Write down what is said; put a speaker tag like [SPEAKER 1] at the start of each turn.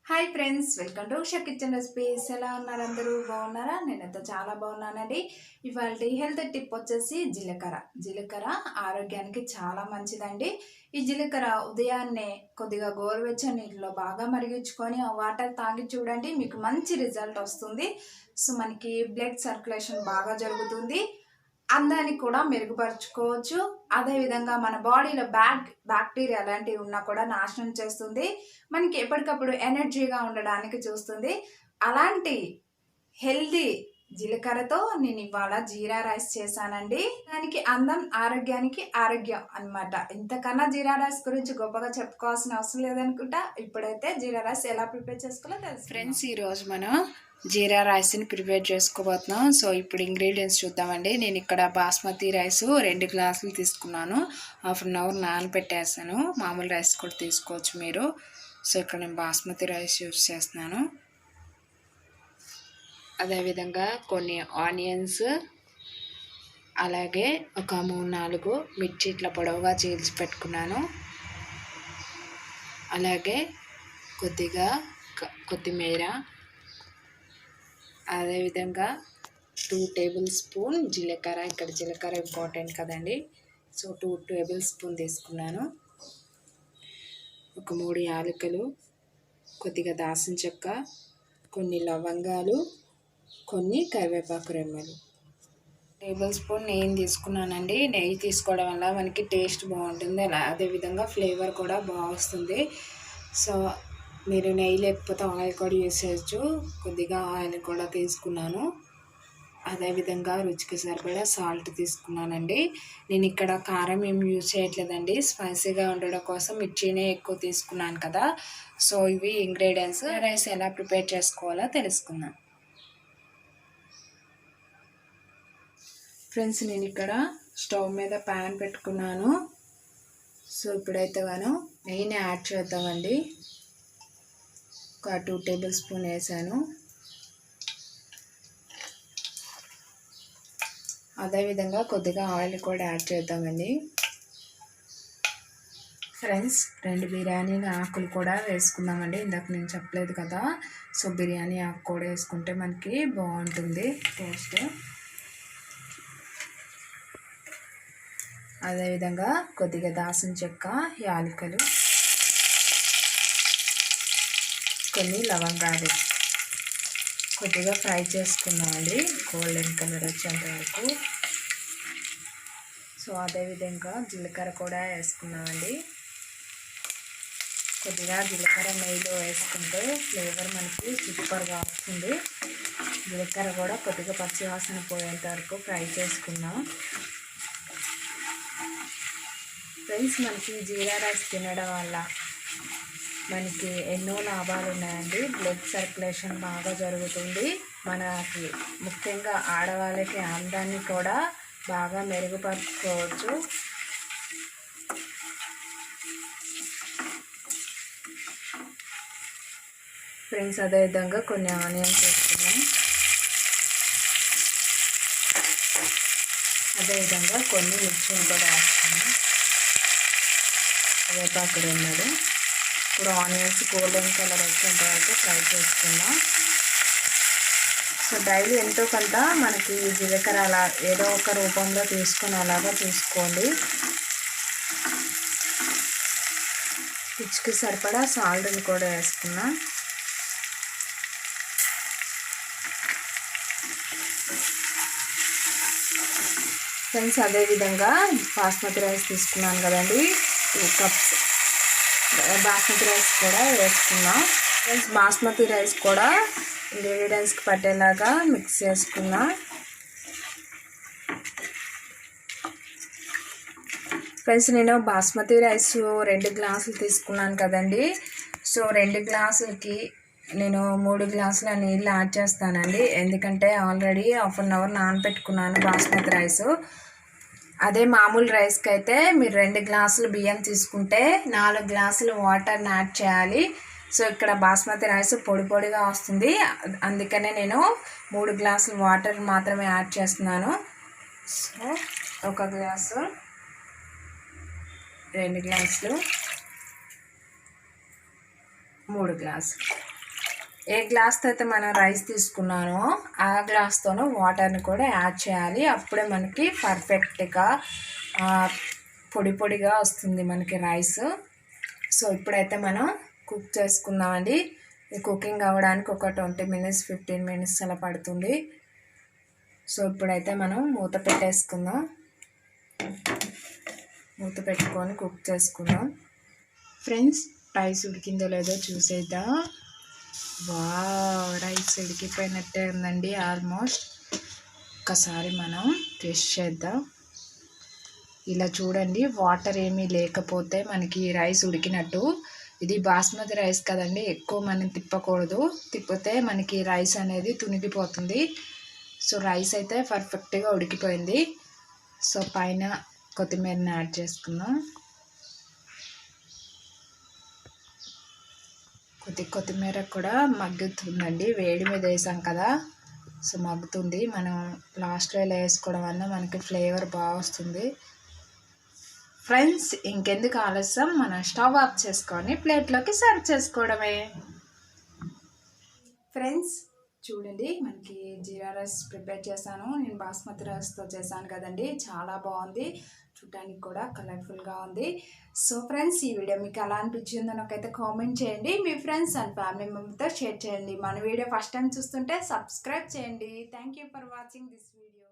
[SPEAKER 1] Hi friends, welcome to Usha kitchen recipes. ఎలా ఉన్నారు? అందరూ బాగున్నారా? నేనైతే చాలా బాగున్నానండి. ఇవాళ హెల్త్ టిప్ వచ్చేసి జీలకర్ర ఆరోగ్యానికి చాలా మంచిదండి. ఈ జీలకర్ర ఉదయాన్నే కొద్దిగా గోరువెచ్చని నీటిలో బాగా మరిగించుకొని ఆ వాటర్ తాగి చూడండి, మీకు మంచి రిజల్ట్ వస్తుంది. సో మనకి బ్లడ్ సర్క్యులేషన్ బాగా జరుగుతుంది, అందాన్ని కూడా మెరుగుపరుచుకోవచ్చు. అదేవిధంగా మన బాడీలో బ్యాక్టీరియా అలాంటివి ఉన్నా కూడా నాశనం చేస్తుంది. మనకి ఎప్పటికప్పుడు ఎనర్జీగా ఉండడానికి చూస్తుంది. అలాంటి హెల్దీ జీలకర్రతో నేను ఇవాళ జీరా రైస్ చేశానండి. దానికి అందం, ఆరోగ్యానికి ఆరోగ్యం అన్నమాట. ఇంతకన్నా జీరా రైస్ గురించి గొప్పగా చెప్పుకోవాల్సిన అవసరం లేదనుకుంటా. ఇప్పుడైతే జీరా రైస్ ఎలా ప్రిపేర్ చేసుకోవాలో తెలుసు ఫ్రెండ్స్. ఈరోజు మనం జీరా రైస్ని ప్రిపేర్ చేసుకోబోతున్నాం. సో ఇప్పుడు ఇంగ్రీడియంట్స్ చూద్దామండి. నేను ఇక్కడ బాస్మతి రైస్ 2 గ్లాసులు తీసుకున్నాను. హాఫ్ అన్ అవర్ నానబెట్టేసాను. మామూలు రైస్ కూడా తీసుకోవచ్చు మీరు. సో ఇక్కడ నేను బాస్మతి రైస్ యూజ్ చేస్తున్నాను. అదేవిధంగా కొన్ని ఆనియన్స్, అలాగే ఒక 3-4 మిర్చి ఇట్లా పొడవుగా చీల్చి పెట్టుకున్నాను. అలాగే కొద్దిగా కొత్తిమీర, అదేవిధంగా 2 టేబుల్ స్పూన్ జీలకర్ర. ఇక్కడ జీలకర్ర ఇంపార్టెంట్ కదండి. సో 2 టేబుల్ స్పూన్ తీసుకున్నాను. ఒక 3 యాలకులు, కొద్దిగా దాల్చిన చెక్క, కొన్ని లవంగాలు, కొన్ని కరివేపాకు రెమ్మలు. టేబుల్ స్పూన్ నెయ్యి తీసుకున్నానండి. నెయ్యి తీసుకోవడం వల్ల మనకి టేస్ట్ బాగుంటుంది, అదేవిధంగా ఫ్లేవర్ కూడా బాగా వస్తుంది. సో మీరు నెయ్యి లేకపోతే ఆయిల్ కూడా యూస్ చేయొచ్చు. కొద్దిగా ఆయిల్ కూడా తీసుకున్నాను. అదేవిధంగా రుచికి సరిపడా సాల్ట్ తీసుకున్నానండి. నేను ఇక్కడ కారం ఏం యూజ్ చేయట్లేదండి, స్పైసీగా ఉండడం కోసం మిర్చినే ఎక్కువ తీసుకున్నాను కదా. సో ఇవి ఇంగ్రీడియంట్స్. రైస్ ఎలా ప్రిపేర్ చేసుకోవాలో తెలుసుకుందాం ఫ్రెండ్స్. నేను ఇక్కడ స్టవ్ మీద ప్యాన్ పెట్టుకున్నాను. సో ఇప్పుడైతే మనం నెయ్యిని యాడ్ చేద్దామండి. ఒక 2 టేబుల్ స్పూన్ వేసాను. అదేవిధంగా కొద్దిగా ఆయిల్ కూడా యాడ్ చేద్దామండి. ఫ్రెండ్స్ 2 బిర్యానీ ఆకులు కూడా వేసుకున్నామండి. ఇందాక నేను చెప్పలేదు కదా. సో బిర్యానీ ఆకు కూడా వేసుకుంటే మనకి బాగుంటుంది టేస్ట్. అదేవిధంగా కొద్దిగా దాల్చిన చెక్క, యాలకులు, కొన్ని లవంగాలు కొద్దిగా ఫ్రై చేసుకున్నామండి, గోల్డెన్ కలర్ వచ్చేంత వరకు. సో అదేవిధంగా జీలకర్ర కూడా వేసుకున్నామండి. కొద్దిగా జీలకర్ర నెయ్యిలో వేసుకుంటే ఫ్లేవర్ మనకి సూపర్గా వస్తుంది. జీలకర్ర కూడా కొద్దిగా పచ్చివాసన పోయేంత వరకు ఫ్రై చేసుకున్నాం. ఫ్రెండ్స్ మనకి జీరా రైస్ తినడం వల్ల మనకి ఎన్నో లాభాలు ఉన్నాయండి. బ్లడ్ సర్క్యులేషన్ బాగా జరుగుతుంది. మనకి ముఖ్యంగా ఆడవాళ్ళకి అందాన్ని కూడా బాగా మెరుగుపరుచుకోవచ్చు. ఫ్రెండ్స్ అదేవిధంగా కొన్ని ఆనియన్స్ వేసుకున్నాం. అదేవిధంగా కొన్ని మిర్చిని కూడా వేసుకున్నాం. కరివేపాకు రెమ్మలు. ఇప్పుడు ఆనియన్స్ గోల్డెన్ కలర్ వచ్చేంత వరకు ఫ్రై చేసుకుందాం. సో డైలీ ఎంతో కొంత మనకి జీలకర్ర అలా ఏదో ఒక రూపంలో తీసుకొని అలాగా చూసుకోండి. రుచికి సరిపడా సాల్ట్ని కూడా వేసుకున్నాం. ఫ్రెండ్స్ అదేవిధంగా బాస్మతి రైస్ తీసుకున్నాను కదండి, 2 కప్స్ బాస్మతి రైస్ కూడా వేసుకున్నాం. ఫ్రెండ్స్ బాస్మతి రైస్ కూడా ఇంగ్రీడియంట్స్కి పట్టేలాగా మిక్స్ చేసుకున్నా. ఫ్రెండ్స్ నేను బాస్మతి రైస్ 2 గ్లాసులు తీసుకున్నాను కదండి. సో 2 గ్లాసులకి నేను 3 గ్లాసుల నీళ్ళు యాడ్ చేస్తానండి. ఎందుకంటే ఆల్రెడీ హాఫ్ అన్ అవర్ నానబెట్టుకున్నాను బాస్మతి రైస్. అదే మామూలు రైస్కి అయితే మీరు 2 గ్లాసులు బియ్యం తీసుకుంటే 4 గ్లాసులు వాటర్ని యాడ్ చేయాలి. సో ఇక్కడ బాస్మతి రైస్ పొడి పొడిగా వస్తుంది, అందుకనే నేను 3 గ్లాసులు వాటర్ మాత్రమే యాడ్ చేస్తున్నాను. సో 1 గ్లాసు, 2 గ్లాసులు, 3 గ్లాసులు. ఏ గ్లాస్తో అయితే మనం రైస్ తీసుకున్నానో ఆ గ్లాస్తోనూ వాటర్ని కూడా యాడ్ చేయాలి. అప్పుడే మనకి పర్ఫెక్ట్గా పొడి పొడిగా వస్తుంది మనకి రైస్. సో ఇప్పుడైతే మనం కుక్ చేసుకుందామండి. ఈ కుకింగ్ అవ్వడానికి ఒక 20 minutes 15 minutes అలా పడుతుంది. సో ఇప్పుడైతే మనం మూత పెట్టేసుకుందాం. మూత పెట్టుకొని కుక్ చేసుకుందాం. ఫ్రెండ్స్, రైస్ ఉడికిందో లేదో చూసేద్దాం. రైస్ ఉడికిపోయినట్టే ఉందండి ఆల్మోస్ట్. ఒకసారి మనం టెస్ట్ చేద్దాం. ఇలా చూడండి, వాటర్ ఏమీ లేకపోతే మనకి రైస్ ఉడికినట్టు. ఇది బాస్మతి రైస్ కదండి, ఎక్కువ మనం తిప్పకూడదు. తిప్పితే మనకి రైస్ అనేది తునిగిపోతుంది. సో రైస్ అయితే పర్ఫెక్ట్గా ఉడికిపోయింది. సో పైన కొత్తిమీరని యాడ్ చేసుకుందాం. కొత్తిమీర కూడా మగ్గుతుందండి, వేడి మీద వేసాం కదా, సో మగ్గుతుంది. మనం లాస్ట్లో ఇలా వేసుకోవడం వల్ల మనకి ఫ్లేవర్ బాగా వస్తుంది. ఫ్రెండ్స్, ఇంకెందుకు ఆలస్యం, మనం స్టవ్ ఆఫ్ చేసుకొని ప్లేట్లోకి సర్వ్ చేసుకోవడమే. ఫ్రెండ్స్ చూడండి, మనకి జీరా రైస్ ప్రిపేర్ చేశాను. నేను బాస్మతి రైస్తో చేశాను కదండి, చాలా బాగుంది. చూడటానికి కూడా కలర్ఫుల్గా ఉంది. సో ఫ్రెండ్స్, ఈ వీడియో మీకు ఎలా అనిపించిందో నాకైతే కామెంట్ చేయండి. మీ ఫ్రెండ్స్ అండ్ ఫ్యామిలీ మెంబర్తో షేర్ చేయండి. మన వీడియో ఫస్ట్ టైం చూస్తుంటే సబ్స్క్రైబ్ చేయండి. Thank you for watching this video.